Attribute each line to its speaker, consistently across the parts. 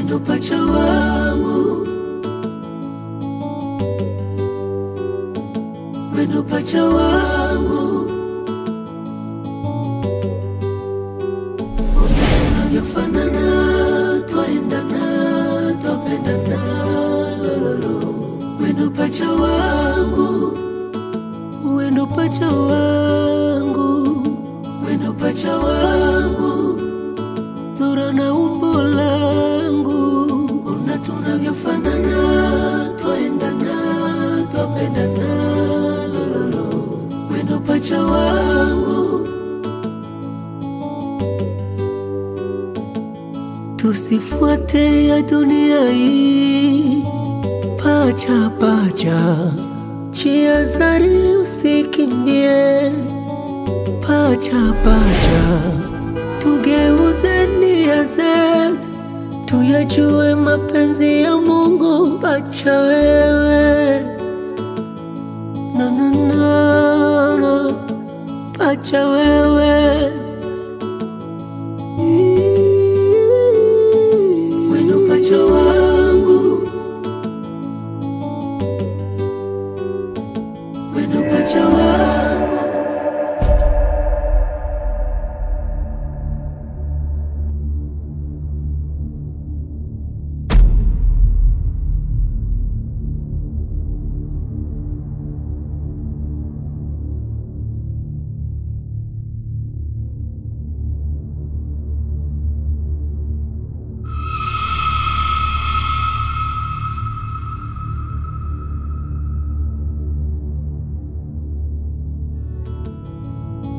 Speaker 1: wendo pacha wangu, wendo pacha wangu, tunavyofanana, twaendana, twapendana, lololo. Wendo pacha wangu, wendo pacha wangu, wendo pacha wangu, sura na umbo langu. Ona tunavyofanana, twaendana, twapendana, lololo. Wendo pacha wangu, tusifuate ya dunia hii. Pacha pacha, chiazari usikimbie. Pacha pacha, tugeuze nia zetu, tuyajue mapenzi ya Mungu. Pacha wewe, na na na na, pacha wewe. Wendo pacha wangu, wendo pacha wangu.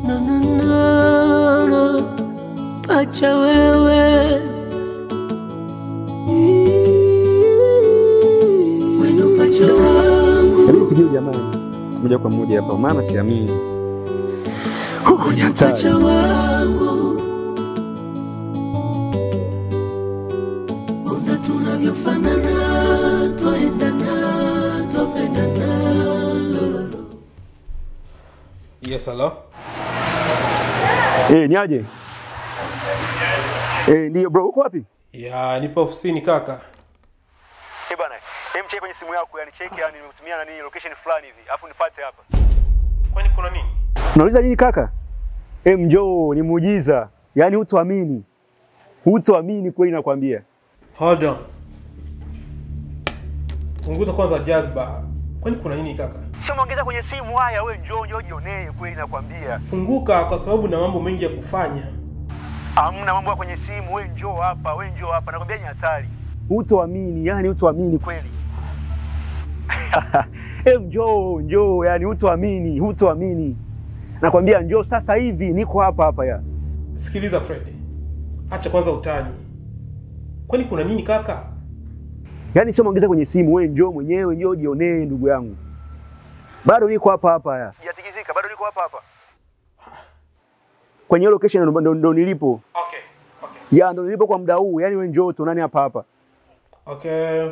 Speaker 1: Na na na na, pacha wewe. Wendo pacha wangu.
Speaker 2: Hebu pigie jamani moja kwa moja hapa, maana siamini. Ni hatari.
Speaker 1: Pacha wangu, ona tunavyofanana, twaendana, twapendana, lololo.
Speaker 3: Yes, hello.
Speaker 2: Ni aje? Ndio bro, uko wapi?
Speaker 3: Ya, nipo ofisini kaka.
Speaker 2: Bana, check kwenye simu yako, yani check, yani nimekutumia nani location fulani hivi, afu nifuate hapa.
Speaker 3: Kwani kuna nini?
Speaker 2: Unauliza nini kaka? Njoo, ni muujiza. Yaani hutoamini. Hutoamini kweli nakwambia.
Speaker 3: Hold on. Punguza kwanza jazba. Kwani kuna nini kaka?
Speaker 2: Sio muongeza kwenye simu haya, wewe njoo jionee kweli nakwambia.
Speaker 3: Funguka kwa sababu na mambo mengi ya kufanya.
Speaker 2: Hamna mambo ya kwenye simu, wewe njoo hapa, nakwambia ni hatari. Hutoamini, yani hutoamini kweli. Njoo, yani hutoamini. Nakwambia njoo sasa hivi, niko hapa ya.
Speaker 3: Sikiliza Fred. Acha kwanza utani. Kwani kuna nini kaka?
Speaker 2: Yaani sio muongeza kwenye simu, wewe njoo mwenyewe, njoo jionee ndugu yangu. Bado niko hapa ya. Sijatikizika, bado niko hapa. Kwenye location ndo nilipo.
Speaker 3: Okay.
Speaker 2: Ya ndo nilipo kwa muda huu, yani wewe njoo tunani hapa.
Speaker 3: Okay.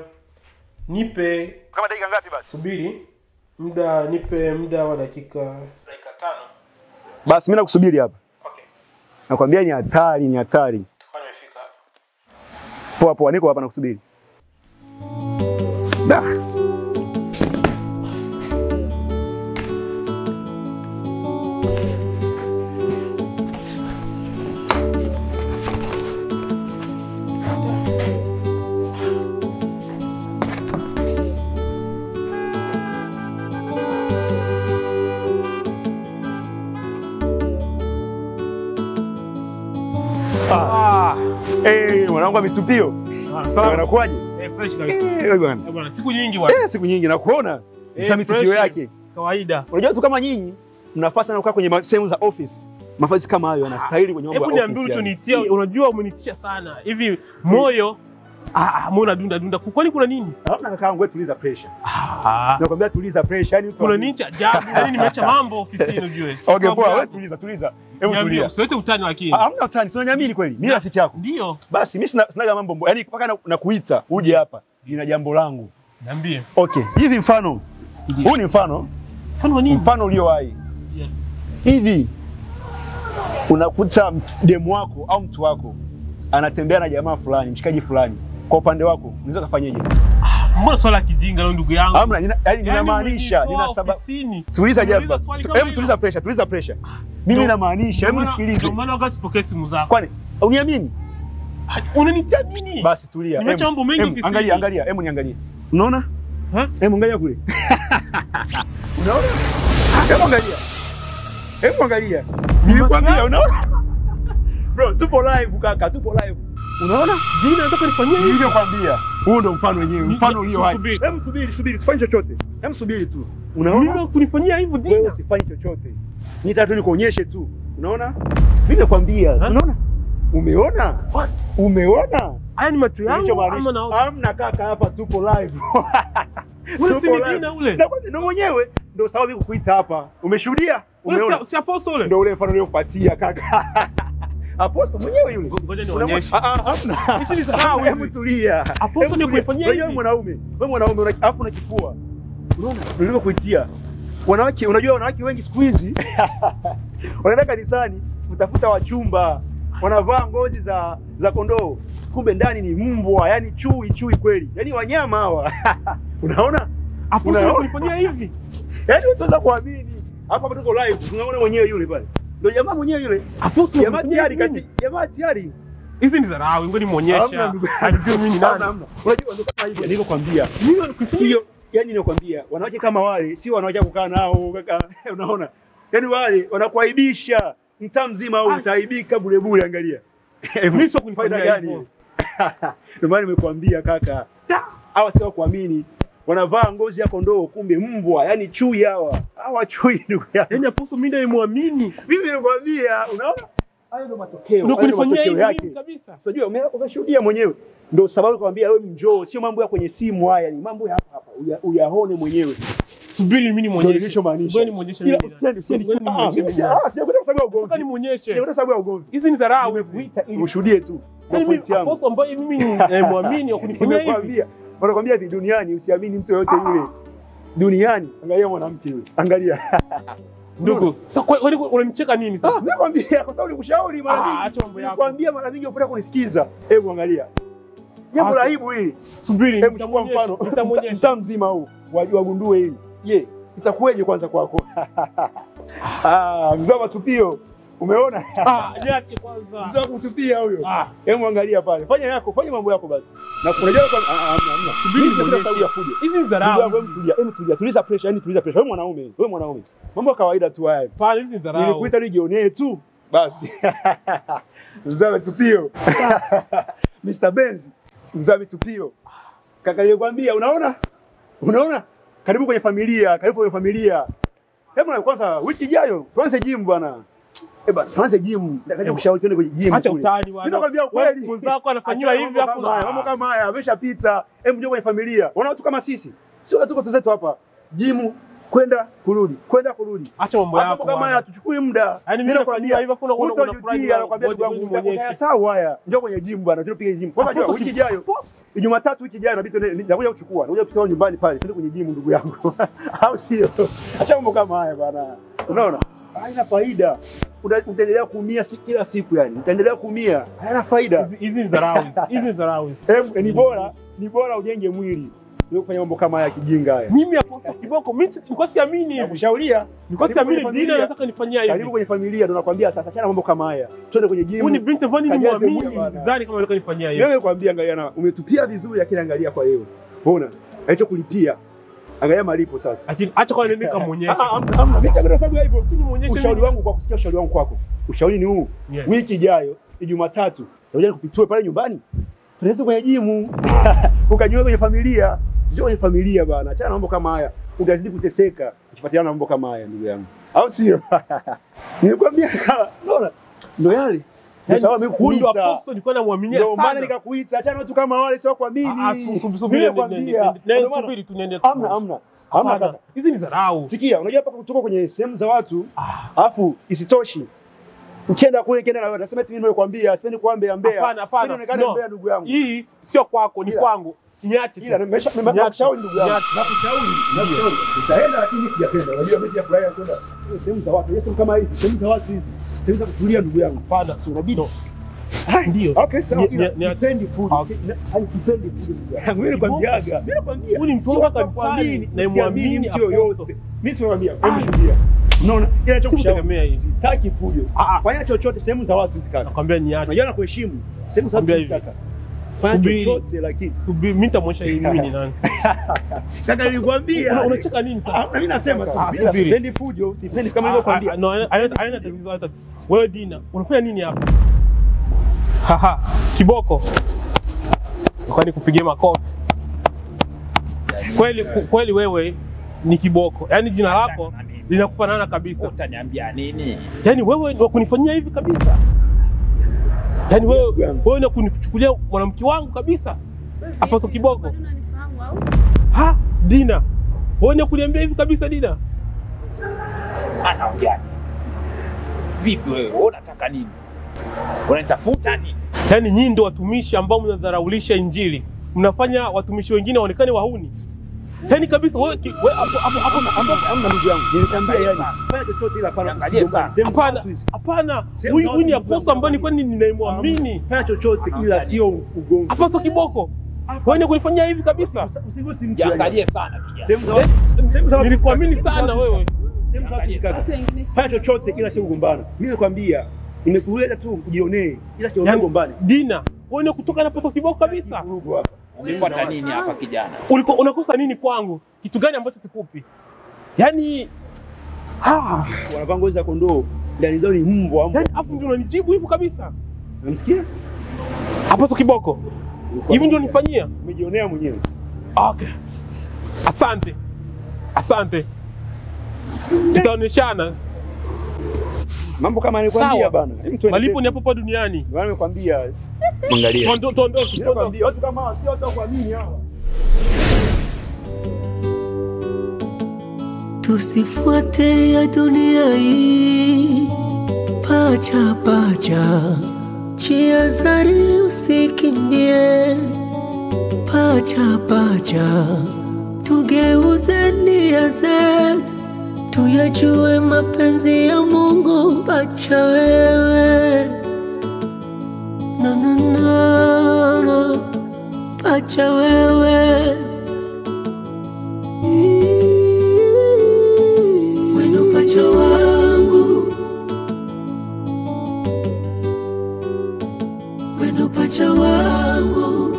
Speaker 3: Nipe
Speaker 2: kama dakika ngapi basi?
Speaker 3: Subiri. Nipe muda wa dakika 5.
Speaker 2: Basi mimi nakusubiri hapa.
Speaker 3: Okay.
Speaker 2: Nakwambia ni hatari.
Speaker 3: Tukao nimefika hapa.
Speaker 2: Poa, niko hapa nakusubiri. Da. Mwanangu ametupio. Sawa. Unakuaje?
Speaker 3: Fresh kabisa. Bwana, siku nyingi bwana.
Speaker 2: Siku nyingi nakuona. Sasa mitupio yake.
Speaker 3: Kawaida.
Speaker 2: Unajua tu kama nyinyi mnafaa sana kukaa kwenye sehemu za office. Mavazi kama hayo yanastahili kwenye mambo ya office.
Speaker 3: Hebu niambie unitia, unajua umenitia sana. Hivi moyo mbona dunda. Kwani kuna nini?
Speaker 2: Hamna kaka yangu, tuliza pressure. Nakwambia tuliza pressure, yani
Speaker 3: kuna nini cha ajabu? Yani nimeacha mambo ofisini unajue.
Speaker 2: Okay poa, wewe tuliza. Hebu tulia.
Speaker 3: Usiwete utani lakini.
Speaker 2: Hamna utani, sio nyamini kweli. Mimi rafiki yako.
Speaker 3: Ndio.
Speaker 2: Basi mimi sinaga mambo, yani mpaka nakuita uje hapa. Nina jambo langu.
Speaker 3: Niambie.
Speaker 2: Okay, hivi mfano. Huu ni mfano.
Speaker 3: Mfano wa nini?
Speaker 2: Mfano uliowahi.
Speaker 3: Yeah.
Speaker 2: Hivi unakuta demu wako au mtu wako anatembea na jamaa fulani, mshikaji fulani. Kwa upande wako, unaweza kufanyaje?
Speaker 3: Mbona swala kijinga leo ndugu yangu?
Speaker 2: Hamna, ninamaanisha, nina sababu. Tuliza jazba. Hebu tuliza pressure. Mimi namaanisha, hebu nisikilize.
Speaker 3: Ndio maana wakati sipokee simu zako.
Speaker 2: Kwani uniamini?
Speaker 3: Unanitia nini?
Speaker 2: Basi tulia.
Speaker 3: Nimeacha mambo mengi ofisini.
Speaker 2: Angalia, hebu niangalie. Unaona? Hebu angalia kule. Unaona? Hebu angalia. Nilikwambia, unaona? Bro, tupo live kaka, tupo live. Unaona?
Speaker 3: Jina nataka nifanyie hivi.
Speaker 2: Nilikwambia. Huo ndio mfano wenyewe, mfano ulio hai. Hebu subiri, usifanye chochote. Hebu subiri tu. Unaona?
Speaker 3: Mimi kunifanyia hivyo Dina.
Speaker 2: Wewe usifanye chochote. Nita tu nikuonyeshe tu. Unaona? Mimi nakwambia. Unaona? Umeona? Umeona?
Speaker 3: Haya ni macho yangu ama naona?
Speaker 2: Hamna kaka, hapa tupo live.
Speaker 3: Tupo live ule.
Speaker 2: Ndio mwenyewe ndio sababu nikukuita hapa. Umeshuhudia? Umeona?
Speaker 3: Si Apostle.
Speaker 2: Ndio ule mfano uliofuatia kaka. Apostle mwenyewe yule.
Speaker 3: Ngoja nionyeshe.
Speaker 2: Hamna.
Speaker 3: Hizi ni sawa.
Speaker 2: Hebu tulia.
Speaker 3: Apostle ni kunifanyia hivi.
Speaker 2: Wewe mwanaume alafu una kifua. Unaona? Ndio kuitia. Wanawake, unajua wanawake wengi siku hizi wanaenda kanisani kutafuta wachumba. Wanavaa ngozi za kondoo. Kumbe ndani ni mbwa, yani chui kweli. Yani wanyama hawa. Unaona?
Speaker 3: Apostle kunifanyia hivi.
Speaker 2: Yaani unaweza kuamini. Hapa tuko live, tunaona mwenyewe yule pale. Ndio jamaa mwenyewe yule.
Speaker 3: Apostle
Speaker 2: jamaa tayari.
Speaker 3: Hizi ni dharau, ngoja nimuonyesha. Ajue mimi ni nani.
Speaker 2: Unajua ndio kama hivyo nilivyokuambia. Mimi yani ninakwambia wanawake kama wale si wanawake kukaa nao kaka. Unaona? Yani wale wanakuaibisha. Mtaa mzima au utaibika bure angalia.
Speaker 3: Mimi sio kunifanyia hivyo.
Speaker 2: Ndio maana nimekuambia kaka. Hawa sio kuamini. Wanavaa ngozi ya kondoo kumbe mbwa, yani chui hawa. Hawa chui ndugu yangu.
Speaker 3: Yaani Apostle mimi ndiye muamini.
Speaker 2: Mimi nilikwambia, unaona? Hayo ndio matokeo.
Speaker 3: Ndio kunifanyia hivi kabisa.
Speaker 2: Unajua umeshuhudia mwenyewe. Ndio sababu nikwambia leo njoo, sio mambo ya kwenye simu haya, ni mambo ya hapa. Uyaone mwenyewe.
Speaker 3: Subiri mimi nimuonyeshe.
Speaker 2: Ndio nilichomaanisha.
Speaker 3: Ngoja nimuonyeshe mimi.
Speaker 2: Sijakwenda kwa sababu ya ugomvi.
Speaker 3: Nataka nimuonyeshe.
Speaker 2: Sijakwenda kwa sababu ya ugomvi.
Speaker 3: Hizi ni dharau.
Speaker 2: Nimekuita ili ushuhudie tu.
Speaker 3: Mimi Apostle ambaye mimi ni muamini wa kunifanyia hivi.
Speaker 2: Wanakwambia hivi duniani usiamini mtu yoyote yule. Duniani angalia mwanamke yule. Angalia.
Speaker 3: Ndugu, sasa kwani unanicheka nini sasa?
Speaker 2: Nakwambia kwa sababu nikushauri mara nyingi.
Speaker 3: Acha mambo yako.
Speaker 2: Nakwambia mara nyingi unapenda kunisikiza. Hebu angalia. Jambo la aibu hili.
Speaker 3: Subiri,
Speaker 2: hebu chukua mfano. Mtaa mzima huu wagundue hili. Je, itakuwaje kwanza kwako? Mzee matupio. Umeona?
Speaker 3: Niache kwanza.
Speaker 2: Mzee kutupia huyo. Hebu angalia pale. Fanya yako, fanya mambo yako basi. Na unajua kwa hamna. Subiri ndio sababu ya fujo.
Speaker 3: Hizi ni dharau.
Speaker 2: Hebu tulia. Tuliza pressure, yani tuliza pressure. Wewe mwanaume. Mambo ya kawaida tu haya.
Speaker 3: Pale hizi ni dharau.
Speaker 2: Nilikuita ili jionee tu. Basi. Mzee matupio. Mr. Benz. Mzee matupio. Kaka nilikwambia unaona? Unaona? Karibu kwenye familia. Hebu na kwanza wiki ijayo tuanze gym bwana. Bwana, tuanze gym. Nataka kushauri twende kwenye gym.
Speaker 3: Acha utani bwana.
Speaker 2: Ninakwambia kweli.
Speaker 3: Mwenzako anafanywa hivi afu
Speaker 2: mambo kama haya ameshapita. Hebu njoo kwenye familia. Wana watu kama sisi. Sio watu kwa zetu hapa. Gym kwenda kurudi.
Speaker 3: Acha mambo yako.
Speaker 2: Mambo kama haya tuchukue muda.
Speaker 3: Yaani mimi nafanyia hivi afu unafurahi.
Speaker 2: Anakuambia ndugu yangu sawa haya. Njoo kwenye gym bwana. Tupige gym. Kwanza wiki ijayo. Jumatatu wiki ijayo inabidi nakuja kuchukua. Nakuja kutoa nyumbani pale. Twende kwenye gym ndugu yangu. Au sio? Acha mambo kama haya bwana. Unaona? Haina faida. Utaendelea kuumia kila siku yani. Utaendelea kuumia. Haina faida.
Speaker 3: Hizi ni dharau.
Speaker 2: Ni bora ujenge mwili. Ndio kufanya mambo kama haya kijinga haya.
Speaker 3: Mimi Apostle kiboko, mimi nilikuwa siamini hivi.
Speaker 2: Nakushauria.
Speaker 3: Nilikuwa siamini Dina nataka nifanyia hivi.
Speaker 2: Karibu kwenye familia ndio nakwambia sasa achana mambo kama haya. Twende kwenye gym.
Speaker 3: Ni binti ambaye ni muamini, sidhani kama nataka nifanyia hivi.
Speaker 2: Mimi nakwambia angalia na umetupia vizuri lakini angalia kwa leo. Unaona? Hicho kulipia. Angalia malipo sasa.
Speaker 3: Lakini acha kwa nini kamuonyesha.
Speaker 2: Hamna. Mimi kwa sababu hivyo.
Speaker 3: Nimuonyeshe
Speaker 2: Ushauri wangu kwa kusikia ushauri wangu kwako. Ushauri ni huu. Wiki ijayo, Jumatatu, nakuja kupitue pale nyumbani. Tunaweza kwenye gym. Ukajiunga kwenye familia. Njoo kwenye familia bana. Achana mambo kama haya. Utazidi kuteseka ukifuatiana na mambo kama haya ndugu yangu. Au sio? Nilikwambia unaona? Ndio yale. Ndio sababu mimi kuita
Speaker 3: Apostle nilikuwa namuaminia sana.
Speaker 2: Ndio maana nikakuita. Achana watu kama wale sio kuamini.
Speaker 3: Subiri tunaende.
Speaker 2: Hamna.
Speaker 3: Hizi ni dharau.
Speaker 2: Sikia, unajua hapa kutoka kwenye sehemu za watu, alafu isitoshi. Ukienda na nasema eti mimi nimekwambia, sipendi kuambia.
Speaker 3: Hapana.
Speaker 2: Unaonekana mbea ndugu yangu.
Speaker 3: Hii sio kwako, ni kwangu. Niache.
Speaker 2: Ila nimeshauri ndugu yangu. Nakushauri. Nitaenda lakini sijapenda. Unajua mimi sijafurahia kwenda sehemu za watu. Sehemu kama hizi, sehemu za watu hizi. Sehemu za kutulia ndugu yangu.
Speaker 3: Hapana,
Speaker 2: unabidi
Speaker 3: Ndio.
Speaker 2: Okay, sawa.
Speaker 3: Ni-
Speaker 2: Sipendi fujo. Sipendi fujo. Mimi nakwambiaga. Mimi nakwambia.
Speaker 3: Huyu ni mtu wa kanisani na muamini
Speaker 2: mtu yoyote. Mimi sikwambia, hebu shuhudia. Unaona? Ila
Speaker 3: Sikutegemea hii.
Speaker 2: sitaki fujo. Fanya chochote sehemu za watu zikaka.
Speaker 3: Nakwambia ni yake.
Speaker 2: Unajua na kuheshimu. Sehemu za watu
Speaker 3: Nakwambia
Speaker 2: zikaka. Fanya
Speaker 3: Subiri.
Speaker 2: chochote lakini.
Speaker 3: Subiri, mimi nitamwonyesha hii mimi ni nani.
Speaker 2: Kaka nilikwambia.
Speaker 3: Unacheka nini sasa?
Speaker 2: Mimi nasema tu.
Speaker 3: Subiri.
Speaker 2: Sipendi fujo. Sipendi kama nilivyokuambia.
Speaker 3: No, haina tatizo hata. Wewe Dina, unafanya nini hapa? Haha, kiboko. Kwani kupigia makofi. Kweli wewe ni kiboko. Yaani jina lako linakufanana kabisa.
Speaker 4: Utaniambia nini?
Speaker 3: Yaani wewe ndio kunifanyia hivi kabisa. Yaani wewe ndio kunichukulia mwanamke wangu kabisa. Hapa to kiboko.
Speaker 5: Unanifahamu au?
Speaker 3: Ha, Dina. Wewe ndio kuniambia hivi kabisa Dina.
Speaker 4: Anaongea. Vipi wewe? Unataka nini? Unanitafuta nini?
Speaker 3: Yaani nyinyi ndio watumishi ambao mnadharaulisha Injili. Mnafanya watumishi wengine waonekane wahuni. Yaani kabisa wewe
Speaker 2: Hapo ndugu yangu. Nilikwambia yani. Fanya chochote ila hapana.
Speaker 3: Hapana. Huyu ni aposta ambaye nilikuwa ninaimwamini.
Speaker 2: Fanya chochote ila sio ugomvi.
Speaker 3: Hapa sio kiboko. Wewe ndio kunifanyia hivi kabisa.
Speaker 2: Usiguse mtu.
Speaker 4: Jiangalie sana kijana.
Speaker 2: Sehemu za watu.
Speaker 3: Nilikuamini sana wewe.
Speaker 2: Sehemu za watu zikaka.
Speaker 5: Watu wengine si
Speaker 2: Fanya chochote ila sio kugombana. Mimi nakwambia nimekuleta tu kujionee ila sio kugombana.
Speaker 3: Dina, wewe ndio kutoka na poto kiboko kabisa.
Speaker 2: Vurugu hapa.
Speaker 4: Umefuata nini hapa kijana?
Speaker 3: Unakosa nini kwangu? Kitu gani ambacho sikupi? Yaani
Speaker 2: wanavaa ngozi za kondoo, ndani zao ni mbwa.
Speaker 3: Yaani afu ndio unanijibu hivyo kabisa.
Speaker 2: Unamsikia?
Speaker 3: Hapo tu kiboko. Hivi ndio nifanyia?
Speaker 2: Umejionea mwenyewe.
Speaker 3: Okay. Asante. Tutaoneshana.
Speaker 2: Mambo kama nilikwambia bana.
Speaker 3: Malipo ni hapo hapa duniani.
Speaker 2: Bwana nimekwambia. Angalia.
Speaker 3: Tuondoke.
Speaker 2: Watu kama hawa sio watu kuamini hawa.
Speaker 1: Tusifuate ya dunia hii, pacha, chiazari usikimbie, pacha, tugeuze nia zetu, tuyajue mapenzi ya Mungu, pacha wewe, no, pacha wewe. Pacha wangu, wendo pacha wangu,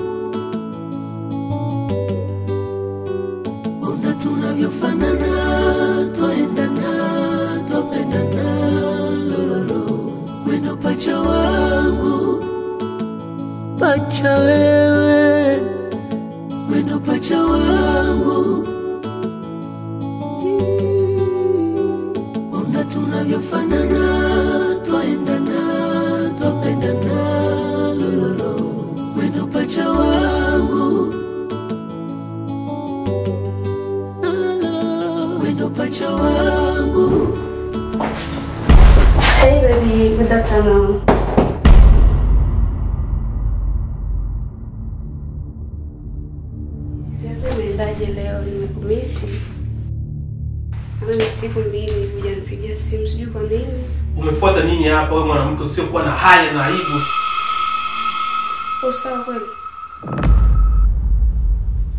Speaker 1: ona tunavyofanana, twaendana, twapendana, lololo. Wendo pacha wangu, pacha wewe, wendo pacha wangu, tunavyofanana, twaendana, twapendana, lololo. Wendo pacha wangu, lololo. Wendo pacha wangu.
Speaker 5: Hey baby, good afternoon. Sijui umeendaje leo, nimekumisi. Ni siku mbili hujanipigia simu, sijui kwa nini.
Speaker 3: Umefuata nini hapa wewe mwanamke usiokuwa na haya na aibu?
Speaker 5: Sawa kweli?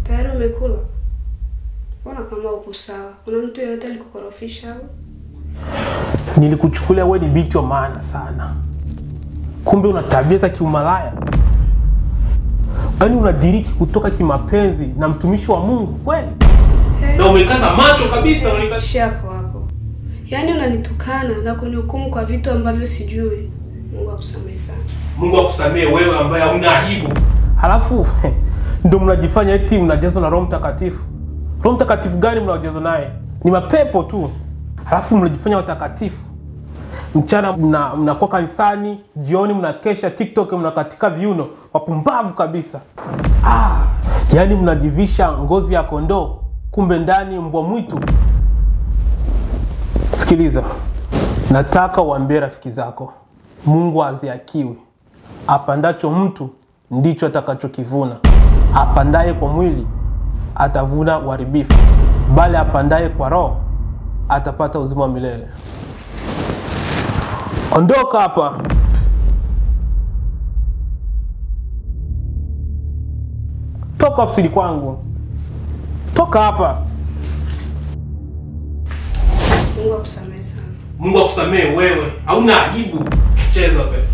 Speaker 5: Tayari umekula? Mbona kama uko sawa? Kuna mtu yeyote alikukorofisha au?
Speaker 3: Nilikuchukulia wewe ni binti wa maana sana. Kumbe una tabia za kiumalaya. Yaani unadiriki kutoka kimapenzi na mtumishi wa Mungu kweli? Na umekaza macho kabisa na
Speaker 5: Shia hapo. Yaani unanitukana na kunihukumu kwa vitu ambavyo sijui. Mungu akusamehe sana.
Speaker 3: Mungu akusamehe wewe ambaye huna aibu. Halafu ndio mnajifanya eti mnajazwa na Roho Mtakatifu. Roho Mtakatifu gani mnajazwa naye? Ni mapepo tu. Halafu mnajifanya watakatifu. Mchana mnakuwa kanisani, jioni mnakesha TikTok, mnakatika viuno, wapumbavu kabisa. Yaani mnajivisha ngozi ya kondoo, kumbe ndani mbwa mwitu. Sikiliza. Nataka uambie rafiki zako, Mungu haziakiwi. Apandacho mtu ndicho atakachokivuna. Apandaye kwa mwili atavuna uharibifu, bali apandaye kwa roho atapata uzima wa milele. Ondoka hapa. toka ofisini kwangu. Toka hapa.
Speaker 5: Mungu akusamehe sana.
Speaker 3: Mungu akusamehe wewe. Hauna aibu. Cheza wewe.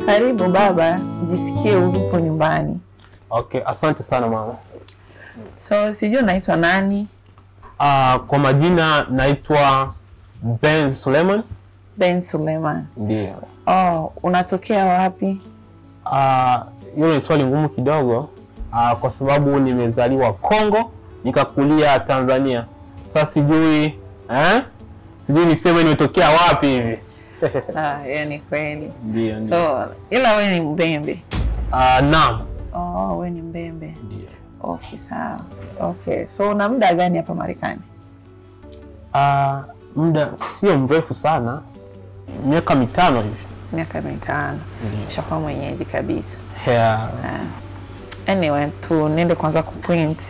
Speaker 6: Karibu baba, jisikie upo nyumbani.
Speaker 3: Okay, asante sana mama.
Speaker 6: So, sijui naitwa nani?
Speaker 3: Kwa majina naitwa Ben Suleiman.
Speaker 6: Ben Suleiman.
Speaker 3: Ndio.
Speaker 6: Oh, unatokea wapi?
Speaker 3: Hilo ni swali ngumu kidogo. Kwa sababu nimezaliwa Kongo, nikakulia Tanzania. Sasa sijui niseme nimetokea wapi hivi.
Speaker 6: Yani kweli.
Speaker 3: Ndio.
Speaker 6: So, ila wewe ni Mbembe?
Speaker 3: Naam.
Speaker 6: Oh, wewe ni Mbembe.
Speaker 3: Ndio.
Speaker 6: Okay, sawa. Okay. So, una muda gani hapa Marekani?
Speaker 3: Muda sio mrefu sana. Miaka 5 hivi.
Speaker 6: Miaka 5. Ushakuwa mwenyeji kabisa.
Speaker 3: Yeah.
Speaker 6: Anyway, nende kwanza kupoint.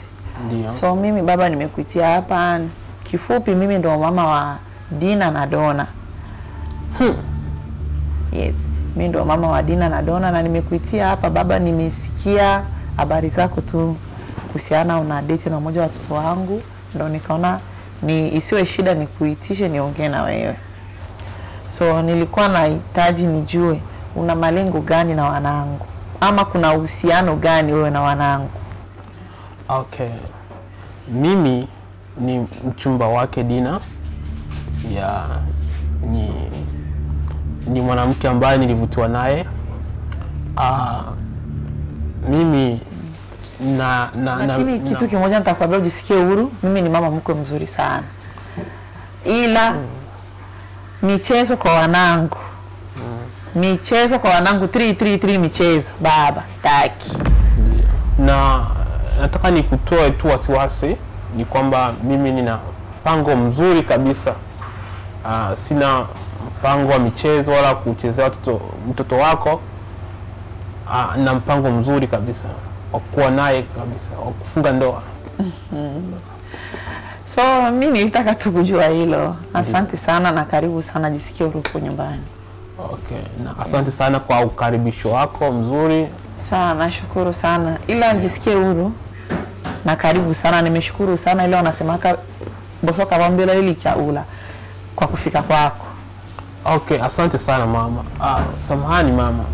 Speaker 3: Ndio.
Speaker 6: So, mimi baba nimekuitia hapa. Kifupi mimi ndo mama wa Dina na Dona. Yes, mimi ndo mama wa Dina na Dona na nimekuitia hapa baba, nimesikia habari zako tu kuhusiana una date na mmoja wa watoto wangu, ndo nikaona ni isiwe shida nikuitishe niongee na wewe. So nilikuwa nahitaji nijue una malengo gani na wanangu, ama kuna uhusiano gani wewe na wanangu?
Speaker 3: Okay. Mimi ni mchumba wake Dina. Ni mwanamke ambaye nilivutiwa naye. Mimi
Speaker 6: lakini kitu kimoja nitakwambia ujisikie huru, mimi ni mama mkwe mzuri sana. Ila michezo kwa wanangu. Michezo kwa wanangu 3 michezo baba staki.
Speaker 3: Na nataka nikutoe tu wasiwasi ni kwamba mimi nina mpango mzuri kabisa. Sina mpango wa michezo wala kuchezea mtoto wako. Na mpango mzuri kabisa wa kuwa naye kabisa, wa kufunga ndoa.
Speaker 6: So mimi nilitaka tu kujua hilo. Asante sana na karibu sana, jisikie uko nyumbani.
Speaker 3: Okay, na asante sana kwa ukaribisho wako mzuri.
Speaker 6: Sawa, nashukuru sana. Ila jisikie huru na karibu sana. Nimeshukuru sana ile wanasemaka bosoka wambela ili chaula kwa kufika kwako.
Speaker 3: Okay, asante sana mama. Samahani mama,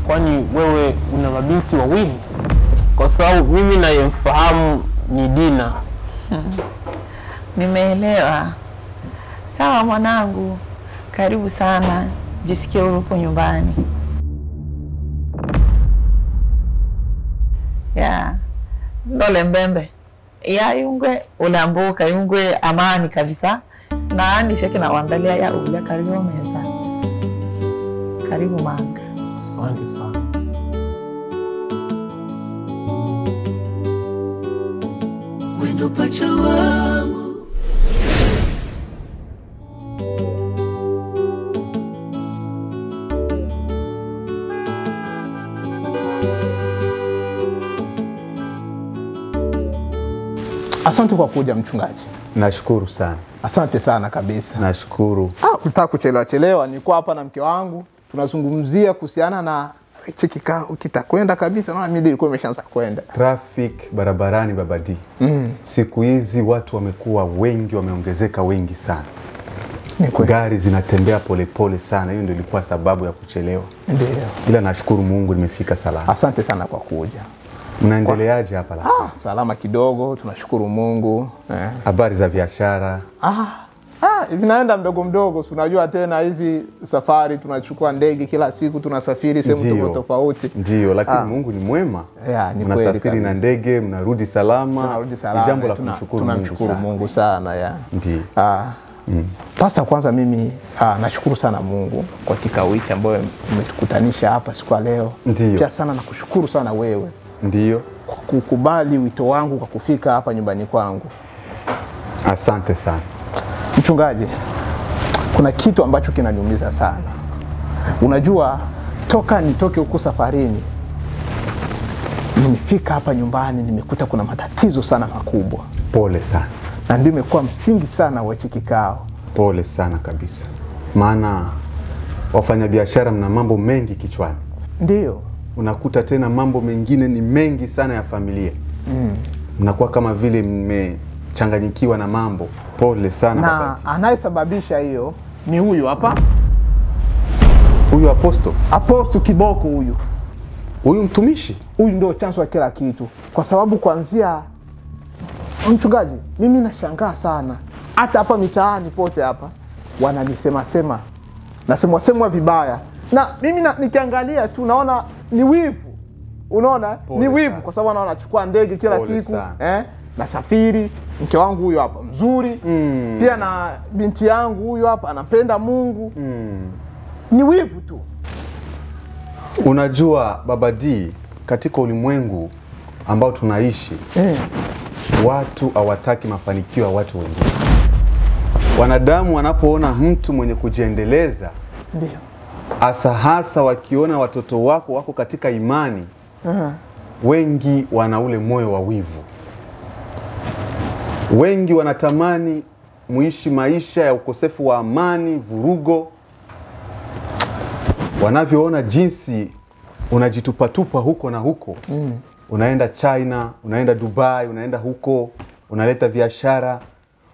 Speaker 3: kwani wewe una mabinti wawili? Kwa sababu mimi nayemfahamu ni Dina.
Speaker 6: Nimeelewa. Sawa mwanangu, karibu sana, jisikie upo nyumbani. Dole Mbembe. Yungwe ulambuka, yungwe amani kabisa. Na andi sheki na wandalia ya ule karibu meza. Karibu manga.
Speaker 3: Asante sana.
Speaker 1: Wendo pacha wangu.
Speaker 7: Asante kwa kuja mchungaji.
Speaker 2: Nashukuru sana.
Speaker 7: Asante sana kabisa.
Speaker 2: Nashukuru.
Speaker 7: Kutaka kuchelewa. Niko hapa na mke wangu. Tunazungumzia kuhusiana na kikao kitakwenda kabisa. Naona mimi ilikuwa imeshaanza kwenda.
Speaker 2: Traffic barabarani Baba D. Siku hizi watu wamekuwa wengi, wameongezeka wengi sana. Gari zinatembea polepole sana. Hiyo ndio ilikuwa sababu ya kuchelewa.
Speaker 7: Ndio.
Speaker 2: Ila nashukuru Mungu nimefika salama.
Speaker 7: Asante sana kwa kuja.
Speaker 2: Mnaendeleaje hapa la?
Speaker 7: Salama kidogo, tunashukuru Mungu.
Speaker 2: Habari za biashara?
Speaker 7: Vinaenda mdogo mdogo. Unajua tena hizi safari tunachukua ndege kila siku, tunasafiri sehemu tofauti.
Speaker 2: Ndio, lakini Mungu ni mwema.
Speaker 7: Ni
Speaker 2: mnasafiri na ndege, mnarudi salama.
Speaker 7: Tunarudi salama.
Speaker 2: Ni jambo la kumshukuru Mungu.
Speaker 7: Tunamshukuru Mungu sana
Speaker 2: Ndio.
Speaker 7: Pasta, kwanza mimi nashukuru sana Mungu kwa kikao hiki ambayo umetukutanisha hapa siku ya leo.
Speaker 2: Ndiyo.
Speaker 7: Pia sana nakushukuru sana wewe.
Speaker 2: Ndiyo.
Speaker 7: Kwa kukubali wito wangu kwa kufika hapa nyumbani kwangu.
Speaker 2: Asante sana.
Speaker 7: Mchungaji, kuna kitu ambacho kinaniumiza sana. Unajua, toka nitoke huko safarini, nimefika hapa nyumbani nimekuta kuna matatizo sana makubwa.
Speaker 2: Pole sana.
Speaker 7: Na ndio imekuwa msingi sana wa hiki kikao.
Speaker 2: Pole sana kabisa. Maana wafanyabiashara mna mambo mengi kichwani.
Speaker 7: Ndiyo.
Speaker 2: Unakuta tena mambo mengine ni mengi sana ya familia. Mnakuwa kama vile mmechanganyikiwa na mambo. Pole sana
Speaker 7: na anayesababisha hiyo ni huyu hapa.
Speaker 2: Huyu Aposto?
Speaker 7: Aposto Kiboko huyu.
Speaker 2: Huyu mtumishi?
Speaker 7: Huyu ndio chanzo cha kila kitu. Kwa sababu kuanzia, mchungaji, mimi nashangaa sana. Hata hapa mitaani pote hapa wananisema sema. Nasemwa vibaya. Na mimi nikiangalia tu naona ni wivu. Unaona? Ni wivu kwa sababu naona nachukua ndege kila siku, nasafiri. Mke wangu huyu hapa mzuri. Pia na binti yangu huyu hapa anapenda Mungu. Ni wivu tu.
Speaker 2: Unajua Baba D, katika ulimwengu ambao tunaishi, watu hawataki mafanikio ya watu wengine. Wanadamu wanapoona mtu mwenye kujiendeleza,
Speaker 7: ndio
Speaker 2: hasa wakiona watoto wako katika imani, wengi wana ule moyo wa wivu. Wengi wanatamani muishi maisha ya ukosefu wa amani, vurugo. Wanavyoona jinsi unajitupatupa huko na huko. Unaenda China, unaenda Dubai, unaenda huko, unaleta biashara.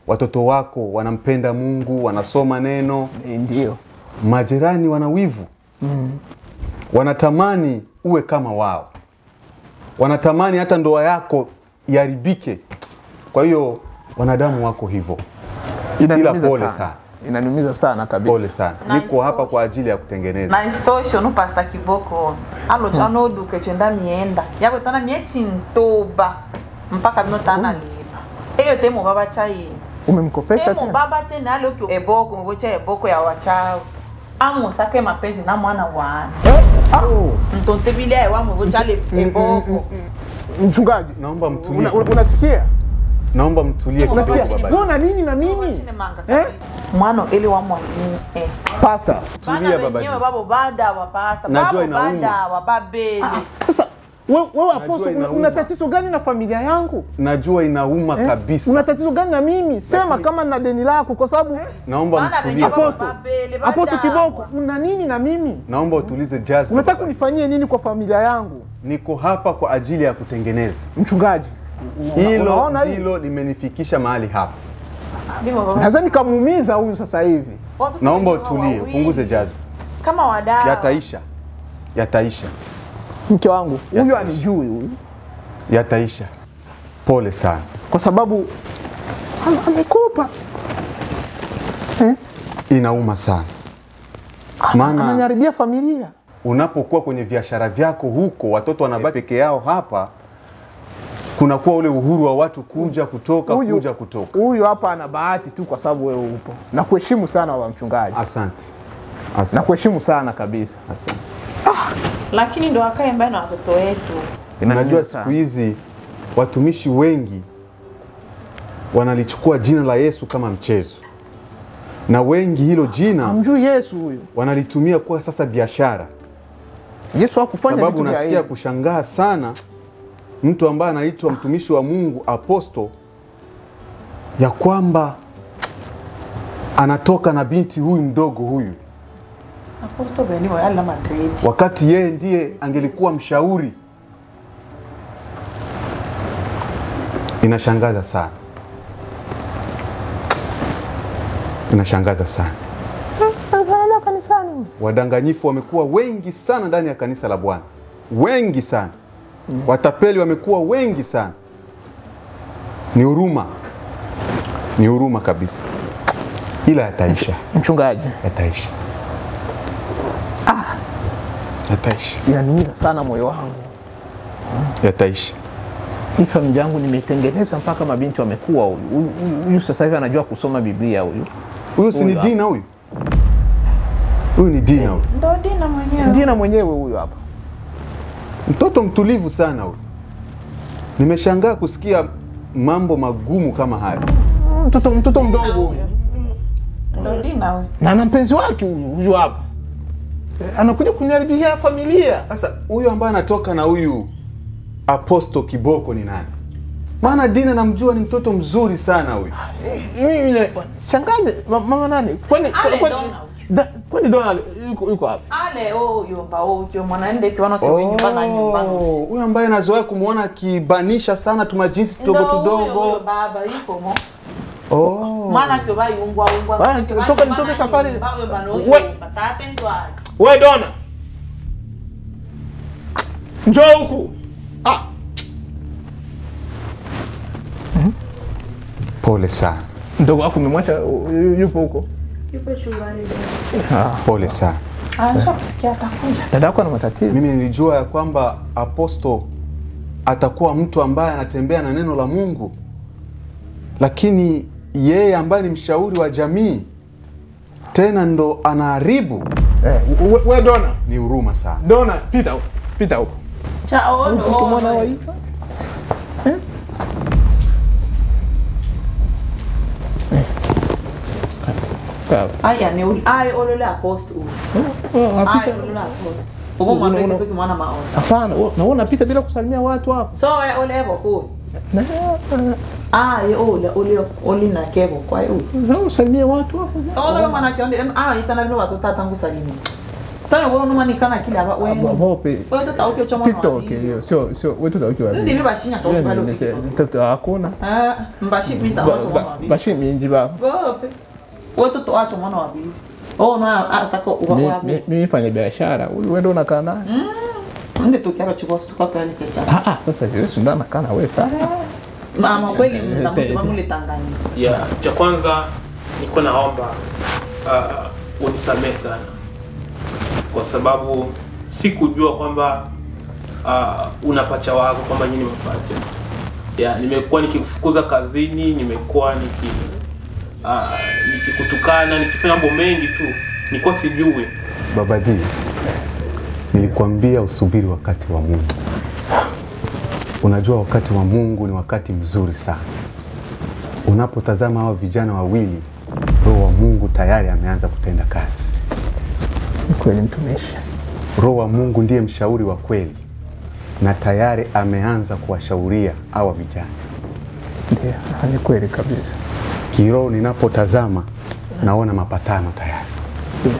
Speaker 2: Watoto wako wanampenda Mungu, wanasoma neno.
Speaker 7: Ndio.
Speaker 2: Majirani wana wivu. Wanatamani uwe kama wao. Wanatamani hata ndoa yako iharibike. Kwa hiyo wanadamu wako hivyo. Ila pole sana.
Speaker 7: Inaniumiza sana kabisa.
Speaker 2: Pole sana. Niko hapa kwa ajili ya kutengeneza.
Speaker 8: Na istosho no Pasta Kiboko. Alo chano duke chenda mienda. Yabo tana miechi ntoba. Mpaka bino tana liba. Eyo temo baba chai.
Speaker 7: Umemkopesha tena?
Speaker 8: Temo baba tena alo kyo eboko mbocha eboko ya wachao. Amo sake mapenzi na mwana wana. Mtonte bile wa mbocha le eboko.
Speaker 7: Mchungaji,
Speaker 2: naomba mtulie.
Speaker 7: Unasikia?
Speaker 2: Naomba mtulie kidogo baba.
Speaker 7: Mbona nini na mimi?
Speaker 8: Mwana eli wa mwalimu
Speaker 7: Pastor,
Speaker 2: tulia baba.
Speaker 8: Wenyewe babo bada wa pastor.
Speaker 2: Najua inauma.
Speaker 8: Bada wa babeli.
Speaker 7: Sasa wewe Aposto, una tatizo gani na familia yangu?
Speaker 2: Najua inauma kabisa.
Speaker 7: Una tatizo gani na mimi? Sema kama na deni lako kwa sababu
Speaker 2: naomba mtulie.
Speaker 7: Aposto Kiboko, una nini na mimi?
Speaker 2: Naomba utulize jazz.
Speaker 7: Unataka unifanyie nini kwa familia yangu?
Speaker 2: Niko hapa kwa ajili ya kutengeneza.
Speaker 7: Mchungaji,
Speaker 2: hilo ndilo limenifikisha mahali hapa.
Speaker 7: Naweza nikamuumiza huyu sasa hivi.
Speaker 2: Naomba utulie, upunguze jazz.
Speaker 8: Kama wadau.
Speaker 2: Yataisha.
Speaker 7: Mke wangu, huyu anijui huyu.
Speaker 2: Yataisha. Pole sana.
Speaker 7: Kwa sababu amekupa.
Speaker 2: Inauma sana. Maana
Speaker 7: ananiharibia familia.
Speaker 2: Unapokuwa kwenye biashara vyako huko, watoto wanabaki peke yao hapa, kunakuwa ule uhuru wa watu kuja kutoka.
Speaker 7: Huyu hapa ana bahati tu kwa sababu wewe upo. Nakuheshimu sana wa mchungaji.
Speaker 2: Asante.
Speaker 7: Nakuheshimu sana kabisa.
Speaker 2: Asante.
Speaker 8: Lakini ndo akae mbaya na watoto wetu.
Speaker 2: Unajua siku hizi watumishi wengi wanalichukua jina la Yesu kama mchezo. Na wengi hilo jina
Speaker 7: hamjui Yesu huyu.
Speaker 2: Wanalitumia kwa sasa biashara.
Speaker 7: Yesu hakufanya vitu
Speaker 2: sababu nasikia kushangaa sana mtu ambaye anaitwa mtumishi wa Mungu Aposto, ya kwamba anatoka na binti huyu mdogo huyu.
Speaker 8: Aposto beni wa ala Madrid.
Speaker 2: Wakati yeye ndiye angelikuwa mshauri. Inashangaza sana. Inashangaza sana. Wadanganyifu wamekuwa wengi sana ndani ya kanisa la Bwana. Wengi sana. Watapeli wamekuwa wengi sana. Ni huruma. Ni huruma kabisa. Ila yataisha.
Speaker 7: Mchungaji.
Speaker 2: Yataisha. Yataisha.
Speaker 7: Inaniumiza sana moyo wangu.
Speaker 2: Yataisha.
Speaker 7: Hii familia yangu nimetengeneza mpaka mabinti wamekuwa huyu sasa hivi anajua kusoma Biblia huyu.
Speaker 9: Huyu si ni Dina huyu? Huyu ni Dina huyu.
Speaker 8: Ndo Dina mwenyewe.
Speaker 7: Dina mwenyewe huyu hapa.
Speaker 9: Mtoto mtulivu sana huyu. Nimeshangaa kusikia mambo magumu kama haya.
Speaker 7: Mtoto mdogo huyu.
Speaker 8: Ndo Dina huyu.
Speaker 7: Na mpenzi wake huyu hapa. Anakuja kuniharibia familia.
Speaker 9: Sasa huyu ambaye anatoka na huyu Apostle Kiboko ni nani? Maana Dina namjua ni mtoto mzuri sana huyu.
Speaker 7: Shangazi, mama nani? Kwani Dona yuko hapa?
Speaker 8: Ale yomba huyo mwanaende kiwana sio nyumbani nyumbani.
Speaker 9: Huyu ambaye anazoea kumuona akibanisha sana tumajinsi kidogo kidogo.
Speaker 8: Baba yuko mo.
Speaker 9: Maana
Speaker 8: kio bai ungwa.
Speaker 7: Bana nitoke safari.
Speaker 8: Patate ndwa.
Speaker 7: Wewe Dona. Njoo huku.
Speaker 9: Pole sana.
Speaker 7: Ndogo wako umemwacha yupo huko?
Speaker 5: Yupo chumbani.
Speaker 9: Pole sana.
Speaker 8: Nishakusikia atakuja.
Speaker 7: Dadako ana matatizo.
Speaker 9: Mimi nilijua ya kwamba Apostle atakuwa mtu ambaye anatembea na neno la Mungu. Lakini yeye ambaye ni mshauri wa jamii tena ndo anaharibu.
Speaker 7: Wewe Dona,
Speaker 9: ni huruma sana.
Speaker 7: Dona, pita huko.
Speaker 8: Chao ndo
Speaker 7: mwana wa Ifa.
Speaker 8: Aya ni olole Apostle. Aya olole Apostle. Uko mwambie kiso kimwana maosa.
Speaker 7: Hapana, na unapita bila kusalimia watu hapo.
Speaker 8: So ole hapo ko. Ole na kebo kwa hiyo.
Speaker 7: Na usalimie watu hapo.
Speaker 8: Ole maana kionde itana vile watu tangu salimia. Tana wewe unuma nikana kile hapa wewe.
Speaker 7: Wapi?
Speaker 8: Wewe tutauke choma.
Speaker 7: TikTok hiyo sio wewe tutauke wapi?
Speaker 8: Ndio bashinya kwa bado.
Speaker 7: TikTok hakuna.
Speaker 8: Mbashi mita watu mwana.
Speaker 7: Bashi mingi baba.
Speaker 8: Wapi? Wewe tutoacho mwana wa bibi. Na sako uwa.
Speaker 7: Mimi fanya biashara. Wewe ndo unakaa naye.
Speaker 8: Ndio tukiaka chukua tukatoa ile kecha.
Speaker 7: Sasa vile sindana kana wewe sasa.
Speaker 8: Mama kweli mtamtu mule Tanganyika.
Speaker 3: Cha kwanza niko naomba unisamehe sana. Kwa sababu sikujua kwamba unapacha wako kwamba nyinyi mapacha. Nimekuwa nikikufukuza kazini, nimekuwa nikikutukana, nikifanya mambo mengi tu. Nilikuwa sijui.
Speaker 9: Baba D, nilikwambia usubiri wakati wa Mungu. Unajua wakati wa Mungu ni wakati mzuri sana. Unapotazama hao vijana wawili, Roho wa Mungu tayari ameanza kutenda kazi.
Speaker 7: Kweli mtumishi.
Speaker 9: Roho wa Mungu ndiye mshauri wa kweli na tayari ameanza kuwashauria hawa vijana.
Speaker 7: Ndio, ni kweli kabisa.
Speaker 9: Kiroho ninapotazama naona mapatano tayari.
Speaker 7: Ndio.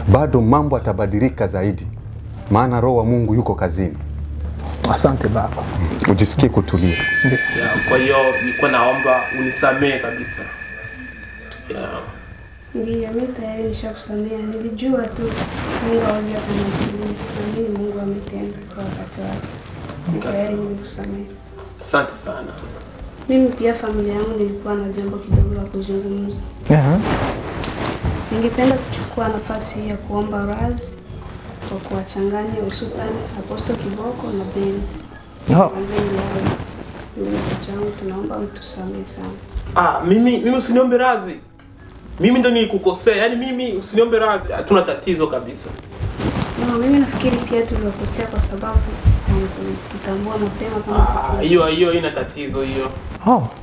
Speaker 9: Bado mambo atabadilika zaidi. Maana Roho wa Mungu yuko kazini.
Speaker 7: Asante baba.
Speaker 9: Ujisikie kutulia.
Speaker 3: Kwa hiyo nilikuwa naomba unisamehe kabisa.
Speaker 5: Ndio, mimi tayari nishakusamea. Nilijua tu Mungu hawezi kuniachilia. Mimi Mungu ametenda kwa wakati wake. Tayari nimekusamea.
Speaker 3: Asante sana.
Speaker 5: Mimi pia familia yangu nilikuwa na jambo kidogo la kuzungumza. Ningependa kuchukua nafasi hii ya kuomba radhi kwa kuwachanganya hususan Apostle Kiboko na Benz. Mimi changu tunaomba mtusamehe sana.
Speaker 3: Mimi usiniombe radhi. Mimi ndo nilikukosea. Yaani mimi usiniombe radhi. Hatuna tatizo kabisa.
Speaker 5: Mimi nafikiri pia tulikosea kwa sababu tutambua mapema kama sisi.
Speaker 3: Hiyo ina tatizo hiyo.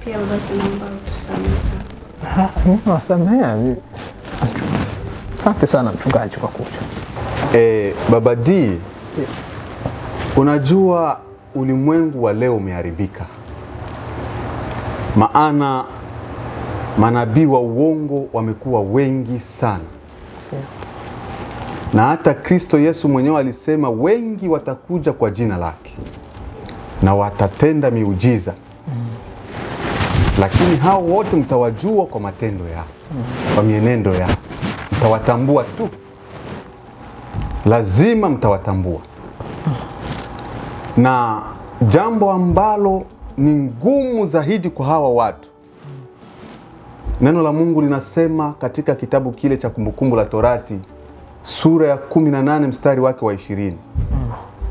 Speaker 5: Pia baba tunaomba mtusamehe sana.
Speaker 7: Nasamehe. Asante sana mchungaji kwa kuja.
Speaker 9: Baba D, unajua ulimwengu wa leo umeharibika. Maana manabii wa uongo wamekuwa wengi sana. Na hata Kristo Yesu mwenyewe alisema wengi watakuja kwa jina lake na watatenda miujiza. Lakini hao wote mtawajua kwa matendo yao, kwa mienendo yao. Mtawatambua tu. Lazima mtawatambua. Na jambo ambalo ni ngumu zaidi kwa hawa watu. Neno la Mungu linasema katika kitabu kile cha Kumbukumbu la Torati sura ya 18 mstari wake wa 20.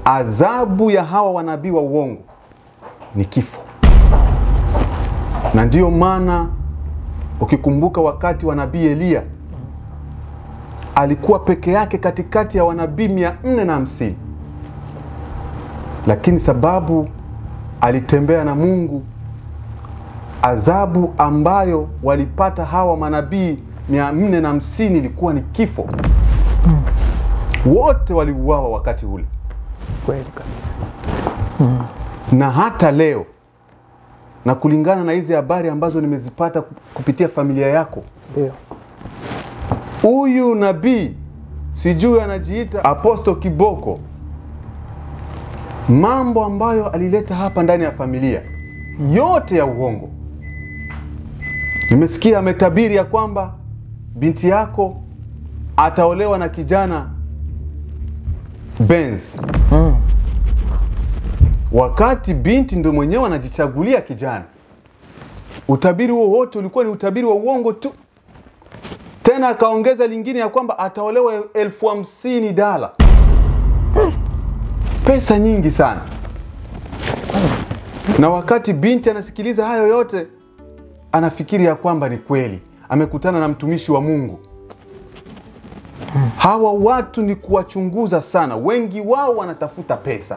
Speaker 9: Adhabu ya hawa wanabii wa uongo ni kifo. Na ndiyo maana ukikumbuka wakati wa nabii Elia alikuwa peke yake katikati ya wanabii 450, lakini sababu alitembea na Mungu, adhabu ambayo walipata hawa manabii 450 ilikuwa ni kifo. Wote waliuawa wakati ule.
Speaker 7: Kweli kabisa.
Speaker 9: Na hata leo, na kulingana na hizi habari ambazo nimezipata kupitia familia yako,
Speaker 7: Ndio.
Speaker 9: huyu nabii sijui anajiita Apostle Kiboko, mambo ambayo alileta hapa ndani ya familia yote ya uongo. Nimesikia ametabiri ya kwamba binti yako ataolewa na kijana Benz. Wakati binti ndio mwenyewe anajichagulia kijana. Utabiri huo wote ulikuwa ni utabiri wa uongo tu. Tena akaongeza lingine ya kwamba ataolewa $50,000. Pesa nyingi sana. Na wakati binti anasikiliza hayo yote, anafikiri ya kwamba ni kweli. Amekutana na mtumishi wa Mungu. Hawa watu ni kuwachunguza sana. Wengi wao wanatafuta pesa.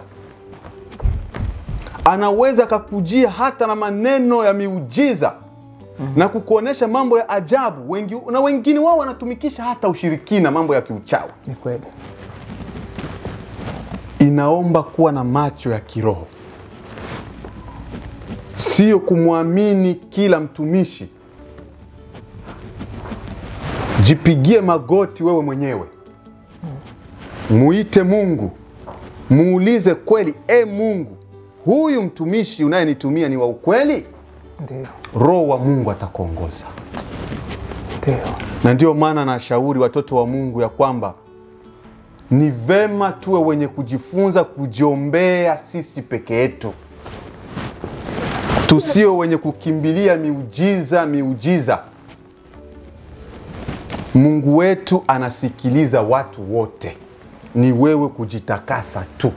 Speaker 9: Anaweza kakujia hata na maneno ya miujiza na kukuonesha mambo ya ajabu. Wengine wao wanatumikisha hata ushirikina, mambo ya kiuchawi.
Speaker 7: Ni kweli.
Speaker 9: Inaomba kuwa na macho ya kiroho, sio kumwamini kila mtumishi. Jipigie magoti wewe mwenyewe, muite Mungu, muulize kweli, Mungu, huyu mtumishi unayenitumia ni wa ukweli?
Speaker 7: Ndio.
Speaker 9: Roho wa Mungu atakuongoza.
Speaker 7: Ndio.
Speaker 9: Na ndio maana nashauri watoto wa Mungu ya kwamba ni vema tuwe wenye kujifunza kujiombea sisi peke yetu. Tusio wenye kukimbilia miujiza. Mungu wetu anasikiliza watu wote. Ni wewe kujitakasa tu.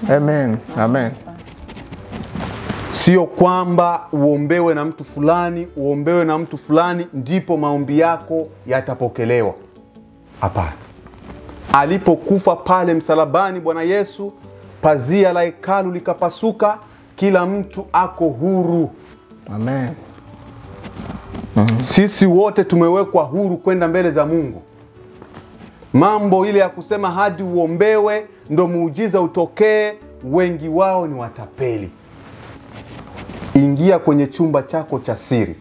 Speaker 7: Amen. Amen.
Speaker 9: Sio kwamba uombewe na mtu fulani ndipo maombi yako yatapokelewa. Hapana. Alipokufa pale msalabani Bwana Yesu, pazia la hekalu likapasuka, kila mtu ako huru.
Speaker 7: Amen.
Speaker 9: Sisi wote tumewekwa huru kwenda mbele za Mungu. Mambo ile ya kusema hadi uombewe ndo muujiza utokee, wengi wao ni watapeli. Ingia kwenye chumba chako cha siri.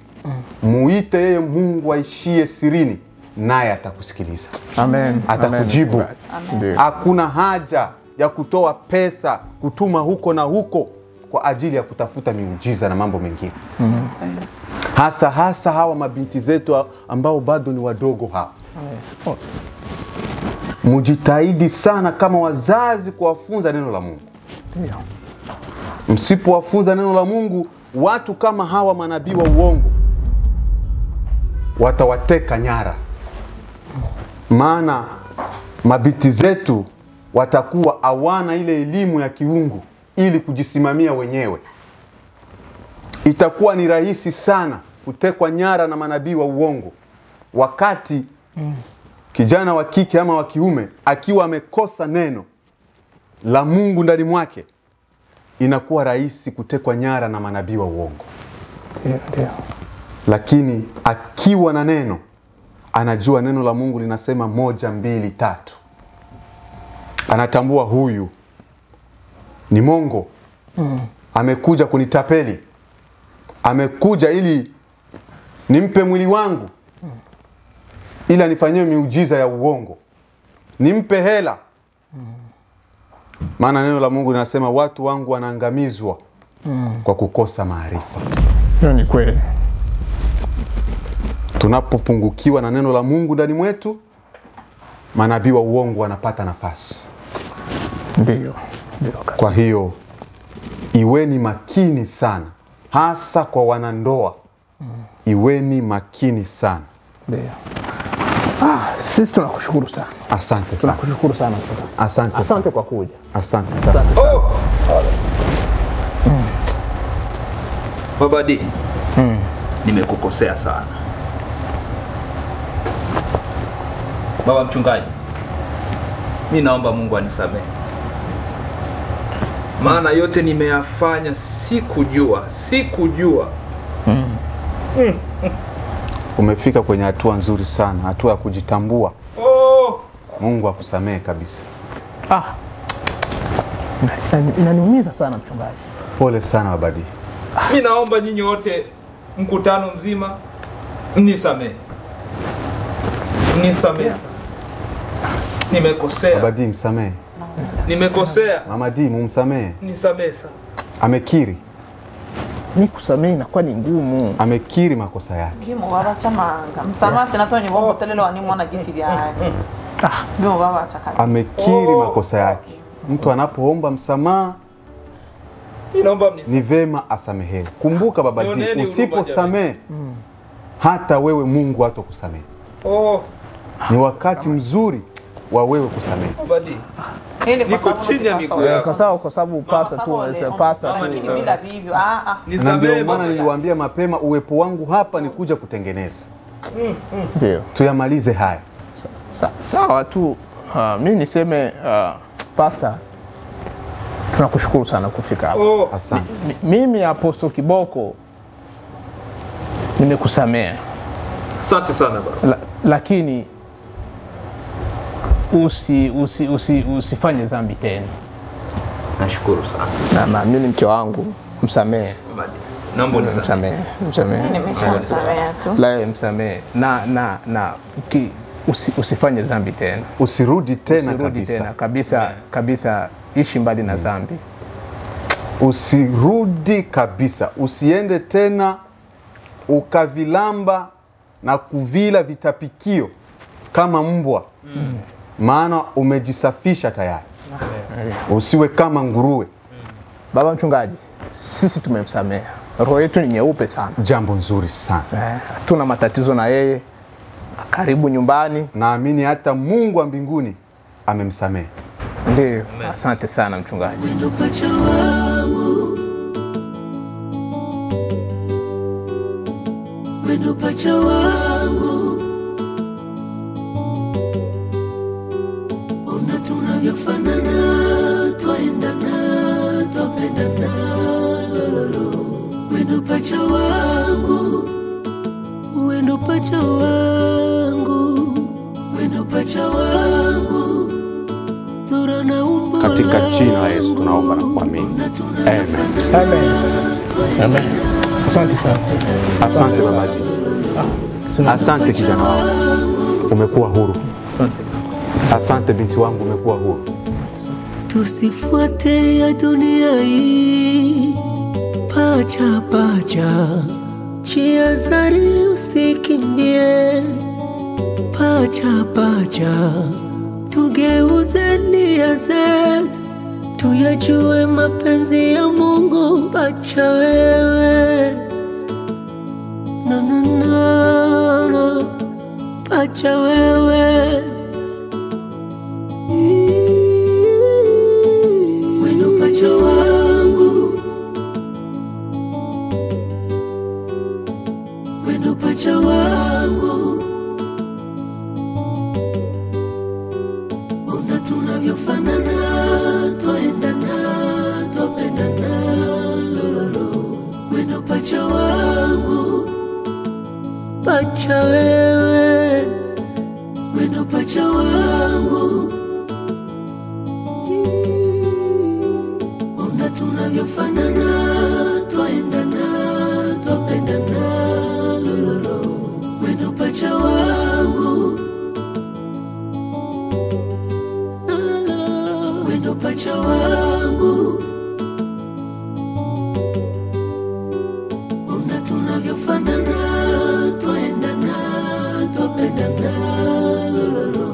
Speaker 9: Muite yeye Mungu aishie sirini, naye atakusikiliza.
Speaker 7: Amen.
Speaker 9: Atakujibu.
Speaker 7: Amen.
Speaker 9: Hakuna haja ya kutoa pesa, kutuma huko na huko kwa ajili ya kutafuta miujiza na mambo mengine. Hasa hawa mabinti zetu ambao bado ni wadogo hapa. Mujitahidi sana kama wazazi kuwafunza neno la Mungu.
Speaker 7: Ndio.
Speaker 9: Msipowafunza neno la Mungu, watu kama hawa manabii wa uongo watawateka nyara. Maana mabinti zetu watakuwa hawana ile elimu ya kiungu ili kujisimamia wenyewe. Itakuwa ni rahisi sana kutekwa nyara na manabii wa uongo. Wakati kijana wa kike ama wa kiume akiwa amekosa neno la Mungu ndani mwake, inakuwa rahisi kutekwa nyara na manabii wa uongo.
Speaker 7: Ndio.
Speaker 9: Lakini akiwa na neno, anajua neno la Mungu linasema 1, 2, 3. Anatambua huyu ni mongo. Amekuja kunitapeli. Amekuja ili nimpe mwili wangu, ili anifanyie miujiza ya uongo. Nimpe hela. Maana neno la Mungu linasema watu wangu wanaangamizwa kwa kukosa maarifa.
Speaker 7: Hiyo ni kweli.
Speaker 9: Tunapopungukiwa na neno la Mungu ndani mwetu, manabii wa uongo wanapata nafasi.
Speaker 7: Ndio.
Speaker 9: Kwa hiyo iweni makini sana, hasa kwa wanandoa. Iweni makini sana.
Speaker 7: Ndio. Sisi tunakushukuru sana.
Speaker 9: Asante sana.
Speaker 7: Tunakushukuru sana. Asante kwa kuja.
Speaker 9: Asante sana.
Speaker 10: Baba D.
Speaker 4: nimekukosea sana. Baba mchungaji, mimi naomba Mungu anisamehe. Maana yote nimeyafanya sikujua.
Speaker 9: Umefika kwenye hatua nzuri sana, hatua ya kujitambua. Mungu akusamehe kabisa.
Speaker 7: Inaniumiza sana mchungaji.
Speaker 9: Pole sana Babadi.
Speaker 4: Mimi naomba nyinyi wote mkutano mzima mnisamehe. Nimekosea.
Speaker 9: Babadi msamehe.
Speaker 4: Nimekosea.
Speaker 9: Mama D mumsamehe.
Speaker 4: Nisamehe sana.
Speaker 9: Amekiri.
Speaker 7: Mimi kusamehe inakuwa ni ngumu.
Speaker 9: Amekiri makosa yake.
Speaker 8: Kimo baba chamanga. Msamaha tena tu ni bombo telelo wani mwana gisi vya. Kimo baba chakali.
Speaker 9: Amekiri makosa yake. Mtu anapoomba msamaha ni vema asamehewe. Kumbuka Babadi, usiposamehe hata wewe Mungu hatakusamehe. Ni wakati mzuri wa wewe kusamehe.
Speaker 4: Babadi, niko chini ya miguu yako.
Speaker 7: Kwa sababu pasta tu
Speaker 8: bila vivyo.
Speaker 9: Na ndio maana niliwaambia mapema uwepo wangu hapa ni kuja kutengeneza.
Speaker 7: Ndio.
Speaker 9: Tuyamalize haya.
Speaker 7: Sawa tu. Mimi niseme pasta, tunakushukuru sana kufika hapa.
Speaker 9: Asante.
Speaker 7: Mimi Apostle Kiboko nimekusamea.
Speaker 4: Asante sana baba.
Speaker 7: Lakini usifanye dhambi tena.
Speaker 4: Nashukuru sana.
Speaker 7: Na mimi mke wangu msamehe.
Speaker 4: Naomba unisamehe.
Speaker 7: Msamehe.
Speaker 8: Nimeshamsamehe tu.
Speaker 7: La msamehe. Na usifanye dhambi tena.
Speaker 9: Usirudi tena
Speaker 7: kabisa. Ishi mbali na dhambi.
Speaker 9: Usirudi kabisa. Usiende tena ukavilamba na kuvila vitapikio kama mbwa. Maana umejisafisha tayari. Usiwe kama nguruwe.
Speaker 7: Baba mchungaji, sisi tumemsamehe. Roho yetu ni nyeupe sana.
Speaker 9: Jambo nzuri sana.
Speaker 7: Hatuna matatizo na yeye. Karibu nyumbani.
Speaker 9: Naamini hata Mungu wa mbinguni amemsamehe.
Speaker 7: Ndio. Asante sana mchungaji.
Speaker 1: Wendo pacha wangu, wendo pacha wangu, ona tunavyofanana, twaendana, twapendana, lololo. Wendo pacha wangu, wendo pacha wangu, wendo pacha wangu.
Speaker 9: Katika jina la Yesu tunaomba na kuamini.
Speaker 7: Amen. Asante sana.
Speaker 9: Asante Babadi. Asante kijana wangu. Umekuwa huru. Asante binti wangu, umekuwa huru.
Speaker 1: Tusifuate ya dunia hii, pacha pacha, chiazari usikimbie, pacha pacha. Tugeuze nia zetu, tuyajue mapenzi ya Mungu. Pacha wewe, no, pacha wewe. Wendo pacha wangu, wendo pacha wangu. Tunavyofanana, twaendana, twapendana, lololo. Wendo pacha wangu, pacha wewe, wendo pacha wangu. Ona tunavyofanana, twaendana, twapendana, lololo. Wendo pacha wangu, wendo pacha wangu. Ona tunavyofanana, twaendana, twapendana, lololo.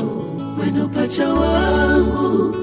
Speaker 1: Wendo pacha wangu.